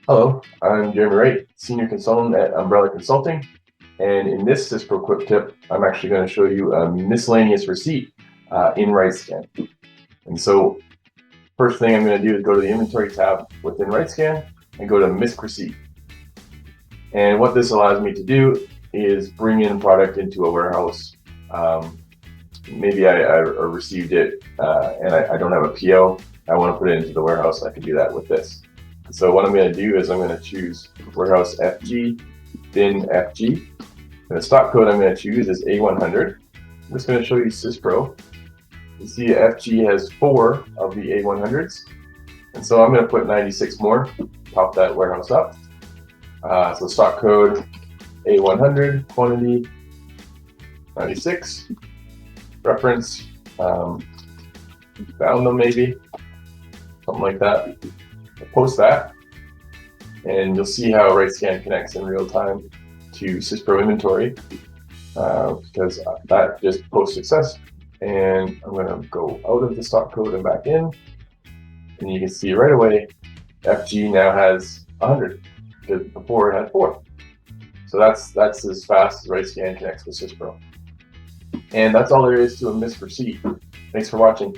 Hello, I'm Jeremy Wright, Senior Consultant at Umbrella Consulting, and in this SYSPRO quick tip, I'm actually going to show you a miscellaneous receipt in riteSCAN. And so, first thing I'm going to do is go to the Inventory tab within riteSCAN and go to Misc receipt. And what this allows me to do is bring in product into a warehouse. Maybe I received it and I don't have a PO. I want to put it into the warehouse. I can do that with this. So what I'm going to do is I'm going to choose warehouse FG, bin FG. And the stock code I'm going to choose is A100. I'm just going to show you SYSPRO. You see FG has 4 of the A100s. And so I'm going to put 96 more, top that warehouse up. So stock code A100, quantity 96, reference, found them maybe, something like that. Post that, and you'll see how riteSCAN connects in real time to SYSPRO inventory because that just post success. And I'm going to go out of the stock code and back in, and you can see right away FG now has 100 because before it had 4. So that's as fast as riteSCAN connects with SYSPRO. And that's all there is to a Misc receipt. Thanks for watching.